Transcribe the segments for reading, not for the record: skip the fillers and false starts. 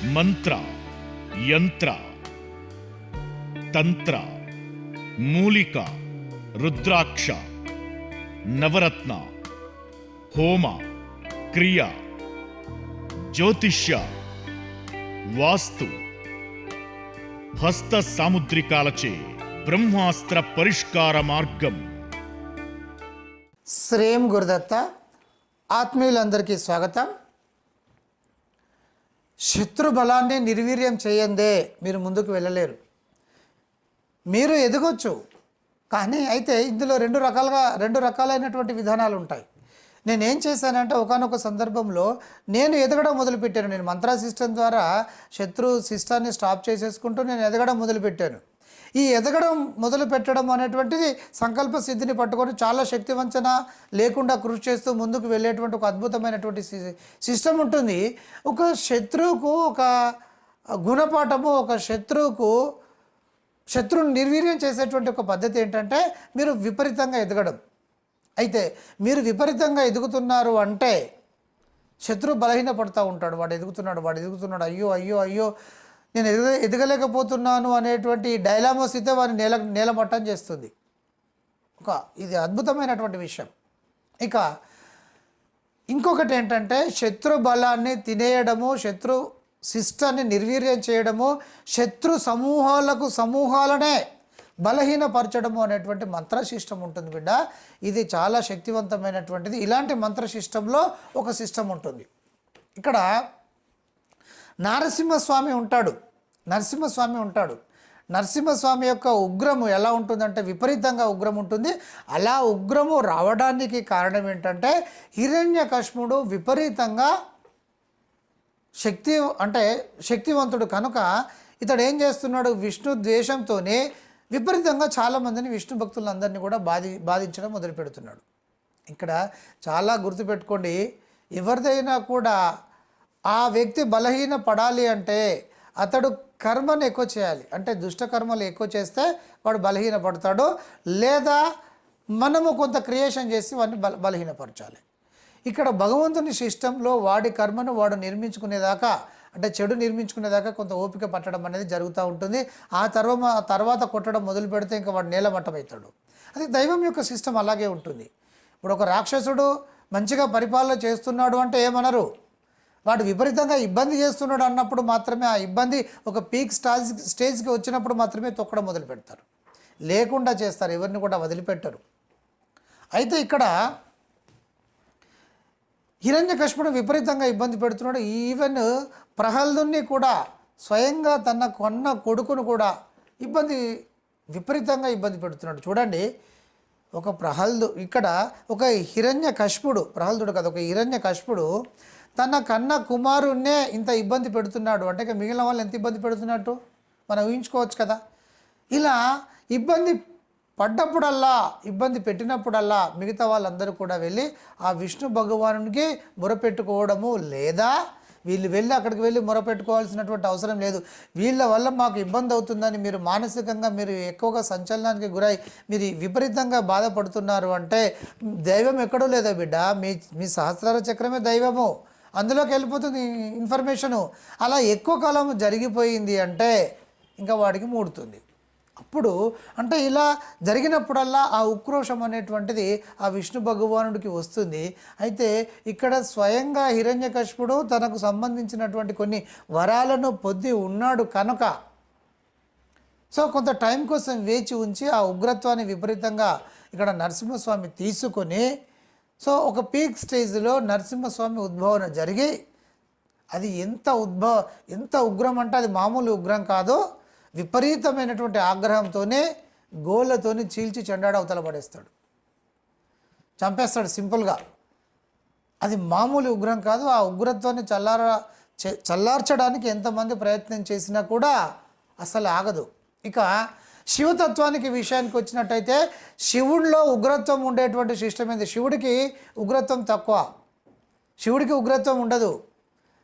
మంత్ర, యంత్ర, తంత్ర, మూలిక, రుద్రాక్ష, నవరత్న, హోమ, క్రియ, జ్యోతిష్య, వాస్తు, హస్త సాముద్రికాలచే బ్రహ్మాస్త్ర పరిష్కార మార్గం. శ్రీం గురుదత్త. ఆత్మీయులందరికీ స్వాగతం. శత్రు బలాన్ని నిర్వీర్యం చేయందే మీరు ముందుకు వెళ్ళలేరు. మీరు ఎదగొచ్చు, కానీ అయితే ఇందులో రెండు రకాలైనటువంటి విధానాలు ఉంటాయి. నేనేం చేశానంటే ఒకానొక సందర్భంలో నేను ఎదగడం మొదలుపెట్టాను. నేను మంత్ర సిస్టమ్ ద్వారా శత్రు సిస్టాన్ని స్టాప్ చేసేసుకుంటూ నేను ఎదగడం మొదలుపెట్టాను. ఈ ఎదగడం మొదలు పెట్టడం అనేటువంటిది సంకల్ప సిద్ధిని పట్టుకొని చాలా శక్తివంచన లేకుండా కృషి చేస్తూ ముందుకు వెళ్ళేటువంటి ఒక అద్భుతమైనటువంటి సిస్టమ్ ఉంటుంది. ఒక శత్రువుకు ఒక గుణపాఠము, ఒక శత్రువుని నిర్వీర్యం చేసేటువంటి ఒక పద్ధతి ఏంటంటే మీరు విపరీతంగా ఎదగడం. అయితే మీరు విపరీతంగా ఎదుగుతున్నారు అంటే శత్రువు బలహీన పడుతూ ఉంటాడు. వాడు ఎదుగుతున్నాడు, అయ్యో నేను ఎదగలేకపోతున్నాను అనేటువంటి డైలామోస్ అయితే వారిని నేలమట్టం చేస్తుంది. ఇది అద్భుతమైనటువంటి విషయం. ఇక ఇంకొకటి ఏంటంటే శత్రు బలాన్ని తినేయడము, శత్రు శిష్టాన్ని నిర్వీర్యం చేయడము, శత్రు సమూహాలనే బలహీనపరచడము అనేటువంటి మంత్రశిష్టం ఉంటుంది బిడ్డ. ఇది చాలా శక్తివంతమైనటువంటిది. ఇలాంటి మంత్రశిష్టంలో ఒక సిస్టమ్ ఉంటుంది. ఇక్కడ నరసింహస్వామి ఉంటాడు. నరసింహస్వామి యొక్క ఉగ్రము ఎలా ఉంటుందంటే విపరీతంగా ఉగ్రం ఉంటుంది. అలా ఉగ్రము రావడానికి కారణం ఏంటంటే హిరణ్యకశిపుడు విపరీతంగా శక్తివంతుడు కనుక ఇతడు ఏం చేస్తున్నాడు, విష్ణు ద్వేషంతోనే విపరీతంగా చాలామందిని విష్ణు భక్తులందరినీ కూడా బాధించడం మొదలు పెడుతున్నాడు. ఇక్కడ చాలా గుర్తుపెట్టుకోండి, ఎవరిదైనా కూడా ఆ వ్యక్తి బలహీన పడాలి అంటే అతడు కర్మను ఎక్కువ చేయాలి. అంటే దుష్ట కర్మలు ఎక్కువ చేస్తే వాడు బలహీన పడతాడు, లేదా మనము కొంత క్రియేషన్ చేసి వాడిని బలహీనపరచాలి. ఇక్కడ భగవంతుని సిస్టంలో వాడి కర్మను వాడు నిర్మించుకునేదాకా, అంటే చెడు నిర్మించుకునేదాకా కొంత ఓపిక పట్టడం అనేది జరుగుతూ ఉంటుంది. ఆ తర్వాత కొట్టడం మొదలు పెడితే ఇంకా వాడు నేలమట్టమవుతాడు. అది దైవం యొక్క సిస్టమ్ అలాగే ఉంటుంది. ఇప్పుడు ఒక రాక్షసుడు మంచిగా పరిపాలన చేస్తున్నాడు అంటే ఏమనరు, వాడు విపరీతంగా ఇబ్బంది చేస్తున్నాడు అన్నప్పుడు మాత్రమే, ఆ ఇబ్బంది ఒక పీక్ స్టేజ్కి వచ్చినప్పుడు మాత్రమే తొక్కడం మొదలు పెడతారు, లేకుండా చేస్తారు, ఎవరిని కూడా వదిలిపెట్టరు. అయితే ఇక్కడ హిరణ్యకశిపుడు విపరీతంగా ఇబ్బంది పెడుతున్నాడు. ఈవెన్ ప్రహ్లాదుని కూడా, స్వయంగా తన కొన్న కొడుకును కూడా విపరీతంగా ఇబ్బంది పెడుతున్నాడు. చూడండి, ఒక హిరణ్యకశిపుడు, ప్రహ్లాదుడు కదా, ఒక హిరణ్యకశిపుడు తన కన్న కుమారుణ్ణే ఇంత ఇబ్బంది పెడుతున్నాడు అంటే మిగిలిన వాళ్ళు ఎంత ఇబ్బంది పెడుతున్నట్టు మనం ఊహించుకోవచ్చు కదా. ఇలా ఇబ్బంది పెట్టినప్పుడల్లా మిగతా వాళ్ళందరూ కూడా వెళ్ళి ఆ విష్ణు భగవానునికి మొరపెట్టుకోవడము, లేదా వీళ్ళు అక్కడికి వెళ్ళి మొరపెట్టుకోవాల్సినటువంటి అవసరం లేదు. వీళ్ళ వల్ల మాకు ఇబ్బంది అవుతుందని మీరు మానసికంగా మీరు ఎక్కువగా సంచలనానికి గురై మీరు విపరీతంగా బాధపడుతున్నారు అంటే దైవం ఎక్కడో లేదో బిడ్డ, మీ సహస్రార చక్రమే దైవము, అందులోకి వెళ్ళిపోతుంది ఇన్ఫర్మేషను. అలా ఎక్కువ కాలం జరిగిపోయింది అంటే ఇంకా వాడికి మూడుతుంది. అప్పుడు అంటే ఇలా జరిగినప్పుడల్లా ఆ ఉక్రోషం అనేటువంటిది ఆ విష్ణు భగవానుడికి వస్తుంది. అయితే ఇక్కడ స్వయంగా హిరణ్యకశిపుడు తనకు సంబంధించినటువంటి కొన్ని వరాలను పొంది ఉన్నాడు కనుక కొంత టైం కోసం వేచి ఉంచి ఆ ఉగ్రత్వాన్ని విపరీతంగా ఇక్కడ నరసింహస్వామి తీసుకొని ఒక పీక్ స్టేజ్లో నరసింహస్వామి ఉద్భవన జరిగి, అది ఎంత ఉగ్రం అంటే అది మామూలు ఉగ్రం కాదు, విపరీతమైనటువంటి ఆగ్రహంతోనే గోళ్ళతోని చీల్చి చెండాడ అవతల పడేస్తాడు, చంపేస్తాడు సింపుల్గా. అది మామూలు ఉగ్రం కాదు. ఆ ఉగ్రత్వాన్ని చల్లార్చడానికి ఎంతమంది ప్రయత్నం చేసినా కూడా అసలు ఆగదు. ఇక శివతత్వానికి విషయానికి వచ్చినట్టయితే శివుడిలో ఉగ్రత్వం ఉండేటువంటి సిస్టమ్ ఏంది, శివుడికి ఉగ్రత్వం తక్కువ, శివుడికి ఉగ్రత్వం ఉండదు,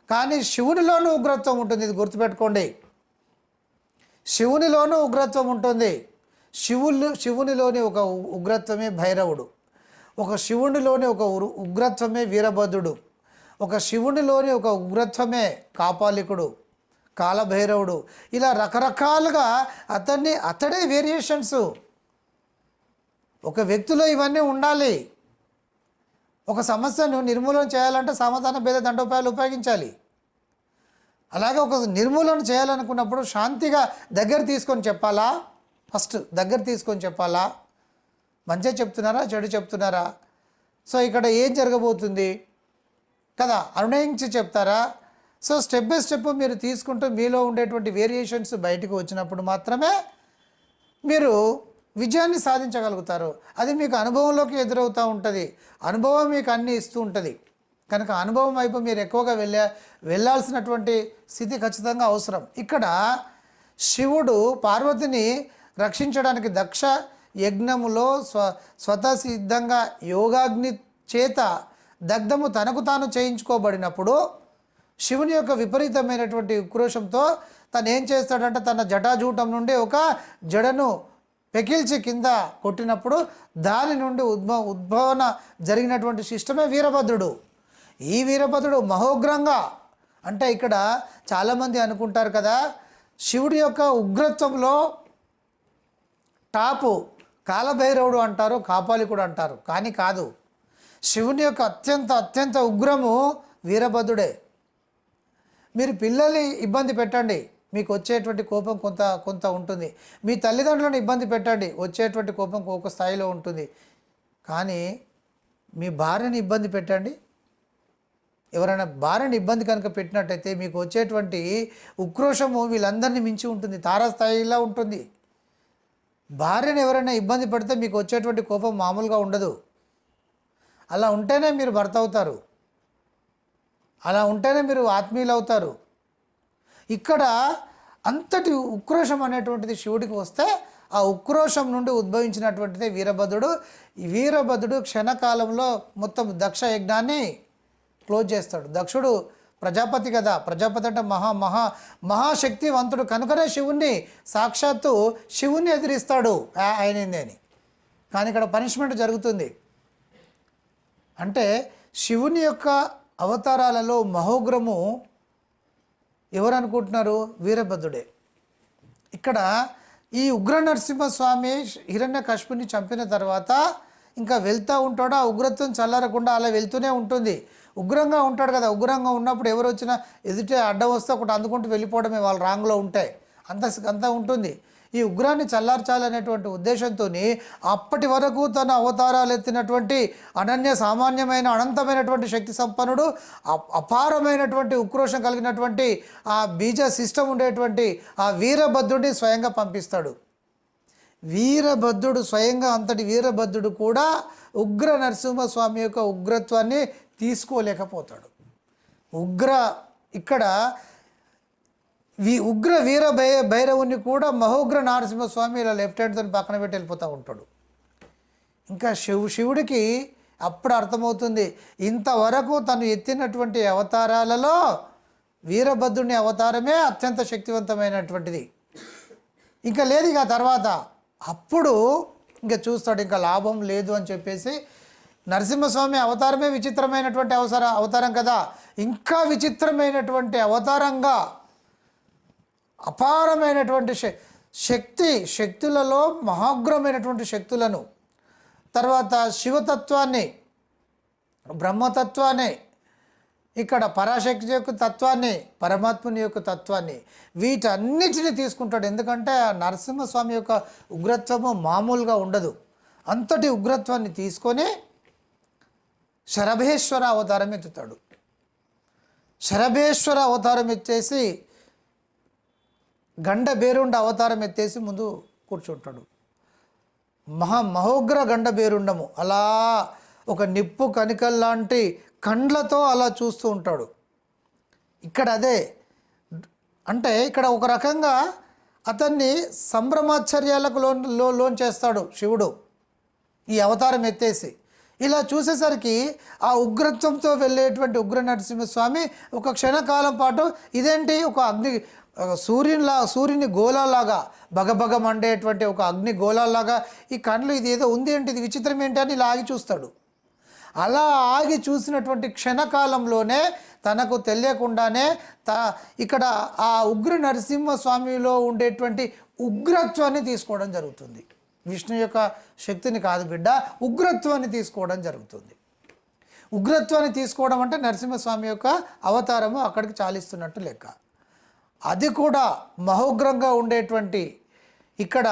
కానీ శివునిలోనూ ఉగ్రత్వం ఉంటుంది. ఇది గుర్తుపెట్టుకోండి, శివునిలోనూ ఉగ్రత్వం ఉంటుంది. శివునిలోని ఒక ఉగ్రత్వమే భైరవుడు, ఒక శివునిలోని ఒక ఉగ్రత్వమే వీరభద్రుడు, ఒక శివునిలోని ఒక ఉగ్రత్వమే కాపాలికుడు, కాలభైరవుడు, ఇలా రకరకాలుగా అతడే వేరియేషన్స్. ఒక వ్యక్తిలో ఇవన్నీ ఉండాలి. ఒక సమస్యను నిర్మూలన చేయాలంటే సమాధాన భేద దండోపాయాలు ఉపయోగించాలి. అలాగే ఒక నిర్మూలన చేయాలనుకున్నప్పుడు శాంతిగా దగ్గర తీసుకొని చెప్పాలా? ఫస్ట్ దగ్గర తీసుకొని చెప్పాలా? మంచిగా చెప్తున్నారా, చెడు చెప్తున్నారా? సో ఇక్కడ ఏం జరగబోతుంది కదా, అనునయించి చెప్తారా? సో స్టెప్ బై స్టెప్ మీరు తీసుకుంటూ మీలో ఉండేటువంటి వేరియేషన్స్ బయటకు వచ్చినప్పుడు మాత్రమే మీరు విజయాన్ని సాధించగలుగుతారు. అది మీకు అనుభవంలోకి ఎదురవుతూ ఉంటుంది. అనుభవం మీకు అన్నీ ఇస్తూ ఉంటుంది. కనుక అనుభవం వైపు మీరు ఎక్కువగా వెళ్ళాల్సినటువంటి స్థితి ఖచ్చితంగా అవసరం. ఇక్కడ శివుడు పార్వతిని రక్షించడానికి దక్ష యజ్ఞములో స్వతసిద్ధంగా యోగాగ్ని చేత దగ్ధము తనకు తాను చేయించుకోబడినప్పుడు శివుని యొక్క విపరీతమైనటువంటి ఉక్రోషంతో తను ఏం చేస్తాడంటే తన జటాజూటం నుండి ఒక జడను పెకిల్చి కింద కొట్టినప్పుడు దాని నుండి ఉద్భవన జరిగినటువంటి శిష్టమే వీరభద్రుడు. ఈ వీరభద్రుడు మహోగ్రంగా, అంటే ఇక్కడ చాలామంది అనుకుంటారు కదా శివుడి యొక్క ఉగ్రత్వంలో టాపు కాలభైరవుడు అంటారు, కాపాలికుడు అంటారు. కానీ కాదు, శివుని యొక్క అత్యంత ఉగ్రము వీరభద్రుడే. మీరు పిల్లల్ని ఇబ్బంది పెట్టండి, మీకు వచ్చేటువంటి కోపం కొంత ఉంటుంది. మీ తల్లిదండ్రులను ఇబ్బంది పెట్టండి, వచ్చేటువంటి కోపం ఒక స్థాయిలో ఉంటుంది. కానీ మీ భార్యని ఇబ్బంది పెట్టండి, ఎవరైనా భార్యని ఇబ్బంది కనుక పెట్టినట్టయితే మీకు వచ్చేటువంటి ఉక్రోషము వీళ్ళందరినీ మించి ఉంటుంది, తారాస్థాయిలో ఉంటుంది. భార్యను ఎవరైనా ఇబ్బంది పెడితే మీకు వచ్చేటువంటి కోపం మామూలుగా ఉండదు. అలా ఉంటేనే మీరు భర్త అవుతారు, అలా ఉంటేనే మీరు ఆత్మీయులు అవుతారు. ఇక్కడ అంతటి ఉక్రోషం అనేటువంటిది శివుడికి వస్తే ఆ ఉక్రోషం నుండి ఉద్భవించినటువంటిదే వీరభద్రుడు. ఈ వీరభద్రుడు క్షణకాలంలో మొత్తం దక్ష యజ్ఞాన్ని క్లోజ్ చేస్తాడు. దక్షుడు ప్రజాపతి కదా, ప్రజాపతి అంటే మహాశక్తివంతుడు కనుకనే సాక్షాత్తు శివుణ్ణి ఎదిరిస్తాడు ఆయనది అని. కానీ ఇక్కడ పనిష్మెంట్ జరుగుతుంది. అంటే శివుని యొక్క అవతారాలలో మహోగ్రము ఎవరు అనుకుంటున్నారు? వీరభద్రుడే. ఇక్కడ ఈ ఉగ్ర నరసింహస్వామి హిరణ్యకశిపుని చంపిన తర్వాత ఇంకా వెళ్తూ ఉంటాడు. ఆ ఉగ్రత్వం చల్లారకుండా అలా వెళ్తూనే ఉంటుంది. ఉగ్రంగా ఉంటాడు కదా, ఉగ్రంగా ఉన్నప్పుడు ఎవరు వచ్చినా ఎదుటే అడ్డం వస్తే ఒకటి అందుకుంటూ వెళ్ళిపోవడమే, వాళ్ళు రాంగ్లో ఉంటే అంత ఉంటుంది. ఈ ఉగ్రాన్ని చల్లార్చాలనేటువంటి ఉద్దేశంతో అప్పటి వరకు తన అవతారాలు ఎత్తినటువంటి అనన్య సామాన్యమైన అనంతమైనటువంటి శక్తి సంపన్నుడు, అపారమైనటువంటి ఉక్రోషం కలిగినటువంటి ఆ బీజ సిస్టమ్ ఉండేటువంటి ఆ వీరభద్రుడిని స్వయంగా పంపిస్తాడు. వీరభద్రుడు స్వయంగా అంతటి వీరభద్రుడు కూడా ఉగ్ర నరసింహస్వామి యొక్క ఉగ్రత్వాన్ని తీసుకోలేకపోతాడు. ఇక్కడ ఉగ్ర వీర భైరవుని కూడా మహోగ్ర నరసింహస్వామి ఇలా లెఫ్ట్ హ్యాండ్తో పక్కన పెట్టి వెళ్ళిపోతూ ఉంటాడు. ఇంకా శివుడికి అప్పుడు అర్థమవుతుంది, ఇంతవరకు తను ఎత్తినటువంటి అవతారాలలో వీరభద్రుని అవతారమే అత్యంత శక్తివంతమైనటువంటిది, ఇంకా లేదు. ఇక తర్వాత అప్పుడు ఇంకా చూస్తాడు, ఇంకా లాభం లేదు అని చెప్పేసి నరసింహస్వామి అవతారమే విచిత్రమైనటువంటి అవతారం కదా, ఇంకా విచిత్రమైనటువంటి అవతారంగా అపారమైనటువంటి శక్తులలో మహాగ్రమైనటువంటి శక్తులను, తర్వాత శివతత్వాన్ని, బ్రహ్మతత్వాన్ని, ఇక్కడ పరాశక్తి యొక్క తత్వాన్ని, పరమాత్ముని యొక్క తత్వాన్ని, వీటన్నిటిని తీసుకుంటాడు. ఎందుకంటే ఆ నరసింహస్వామి యొక్క ఉగ్రత్వము మామూలుగా ఉండదు. అంతటి ఉగ్రత్వాన్ని తీసుకొని శరభేశ్వర అవతారం ఎత్తుతాడు. శరభేశ్వర అవతారం ఎత్తేసి గండ బేరుండ అవతారం ఎత్తేసి ముందు కూర్చుంటాడు. మహోగ్ర గండ బేరుండము అలా ఒక నిప్పు కణికల్లాంటి కండ్లతో అలా చూస్తూ ఉంటాడు. ఇక్కడ అదే అంటే ఇక్కడ ఒక రకంగా అతన్ని సంభ్రమాశ్చర్యాలకు లోన్ చేస్తాడు శివుడు ఈ అవతారం ఎత్తేసి. ఇలా చూసేసరికి ఆ ఉగ్రత్వంతో వెళ్ళేటువంటి ఉగ్ర నరసింహస్వామి ఒక క్షణకాలం పాటు ఇదేంటి ఒక సూర్యుని గోళాలాగా బగబగ మండేటువంటి ఒక అగ్ని గోళాలాగా ఈ కళ్ళు ఇది ఏదో ఉంది ఏంటి, ఇది విచిత్రం ఏంటి అని ఇలా ఆగి చూస్తాడు. అలా ఆగి చూసినటువంటి క్షణకాలంలోనే తనకు తెలియకుండానే ఇక్కడ ఆ ఉగ్ర నరసింహస్వామిలో ఉండేటువంటి ఉగ్రత్వాన్ని తీసుకోవడం జరుగుతుంది. విష్ణు యొక్క శక్తిని కాదు బిడ్డ, ఉగ్రత్వాన్ని తీసుకోవడం జరుగుతుంది. ఉగ్రత్వాన్ని తీసుకోవడం అంటే నరసింహస్వామి యొక్క అవతారము అక్కడికి చాలిస్తున్నట్టు లెక్క. అది కూడా మహోగ్రంగా ఉండేటువంటి ఇక్కడ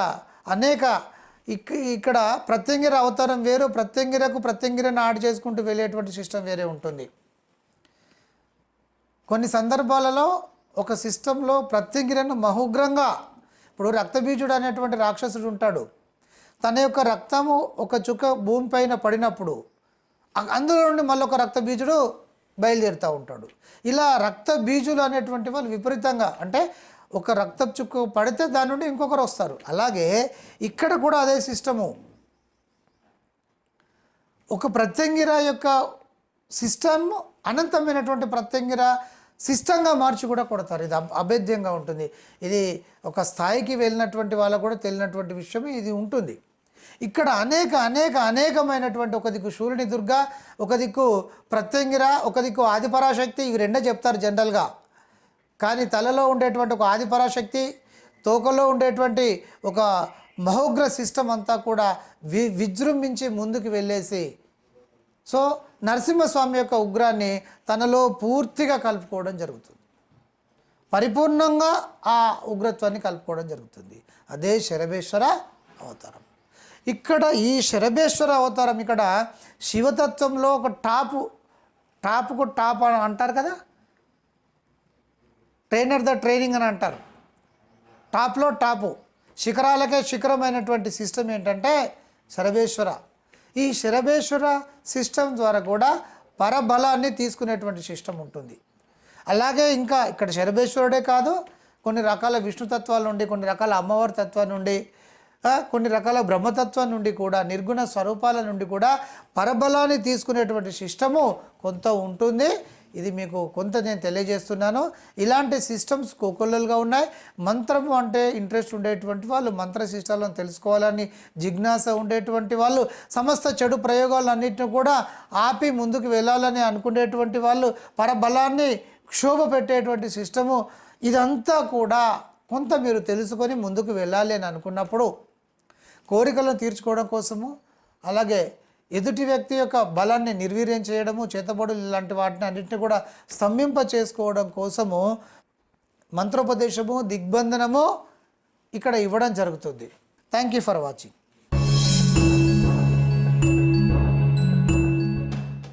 ఇక్కడ ప్రత్యంగిర అవతారం వేరు, ప్రత్యంగిరను ఆడ్ చేసుకుంటూ వెళ్ళేటువంటి సిస్టమ్ వేరే ఉంటుంది. కొన్ని సందర్భాలలో ఒక సిస్టంలో ప్రత్యంగిరను మహోగ్రంగా, ఇప్పుడు రక్తబీజుడు అనేటువంటి రాక్షసుడు ఉంటాడు, తన యొక్క రక్తము ఒక చుక్క భూమిపైన పడినప్పుడు అందులో నుండి మళ్ళీ ఒక రక్తబీజుడు బయలుదేరుతూ ఉంటాడు. ఇలా రక్తబీజులు అనేటువంటి వాళ్ళు విపరీతంగా, అంటే ఒక రక్త చుక్క పడితే దాని నుండి ఇంకొకరు వస్తారు. అలాగే ఇక్కడ కూడా అదే సిస్టము. ఒక ప్రత్యంగిర యొక్క సిస్టమ్ అనంతమైనటువంటి ప్రత్యంగిర సిస్టంగా మార్చి కూడా కొడతారు. ఇది అభేద్యంగా ఉంటుంది. ఇది ఒక స్థాయికి వెళ్ళినటువంటి వాళ్ళకు కూడా తెలియనటువంటి విషయం ఇది ఉంటుంది. ఇక్కడ అనేకమైనటువంటి ఒక దిక్కు శూలిని దుర్గా, ఒక దిక్కు ప్రత్యంగిర, ఒక దిక్కు ఆదిపరాశక్తి, ఇవి రెండే చెప్తారు జనరల్గా. కానీ తలలో ఉండేటువంటి ఒక ఆదిపరాశక్తి, తోకలో ఉండేటువంటి ఒక మహోగ్ర సిస్టమ్ అంతా కూడా విజృంభించి ముందుకు వెళ్ళేసి, సో నరసింహస్వామి యొక్క ఉగ్రాన్ని తనలో పూర్తిగా కలుపుకోవడం జరుగుతుంది. పరిపూర్ణంగా ఆ ఉగ్రత్వాన్ని కలుపుకోవడం జరుగుతుంది. అదే శరభేశ్వర అవతారం. ఇక్కడ ఈ శరభేశ్వర అవతారం ఇక్కడ శివతత్వంలో ఒక టాప్కు టాప్ అంటారు కదా, ట్రైనర్ ద ట్రైనింగ్ అని అంటారు. టాప్లో టాపు, శిఖరాలకే శిఖరమైనటువంటి సిస్టమ్ ఏంటంటే శరభేశ్వర. ఈ శరభేశ్వర సిస్టమ్ ద్వారా కూడా పరబలాన్ని తీసుకునేటువంటి సిస్టమ్ ఉంటుంది. అలాగే ఇంకా ఇక్కడ శరభేశ్వరుడే కాదు, కొన్ని రకాల విష్ణుతత్వాల నుండి, కొన్ని రకాల అమ్మవారి తత్వాల నుండి, కొన్ని రకాల బ్రహ్మతత్వం నుండి కూడా, నిర్గుణ స్వరూపాల నుండి కూడా పరబలాన్ని తీసుకునేటువంటి సిస్టము కొంత ఉంటుంది. ఇది మీకు కొంత నేను తెలియజేస్తున్నాను. ఇలాంటి సిస్టమ్స్ కోకొల్లలుగా ఉన్నాయి. మంత్రము అంటే ఇంట్రెస్ట్ ఉండేటువంటి వాళ్ళు, మంత్ర సిస్టాలను తెలుసుకోవాలని జిజ్ఞాస ఉండేటువంటి వాళ్ళు, సమస్త చెడు ప్రయోగాలన్నింటినీ కూడా ఆపి ముందుకు వెళ్ళాలని అనుకునేటువంటి వాళ్ళు, పరబలాన్ని క్షోభ పెట్టేటువంటి సిస్టము, ఇదంతా కూడా కొంత మీరు తెలుసుకొని ముందుకు వెళ్ళాలి అని అనుకున్నప్పుడు, కోరికలను తీర్చుకోవడం కోసము, అలాగే ఎదుటి వ్యక్తి యొక్క బలాన్ని నిర్వీర్యం చేయడము, చేతబడులు ఇలాంటి వాటిని అన్నింటినీ కూడా స్తంభింప చేసుకోవడం కోసము మంత్రోపదేశము, దిగ్బంధనము ఇక్కడ ఇవ్వడం జరుగుతుంది. Thank you for watching.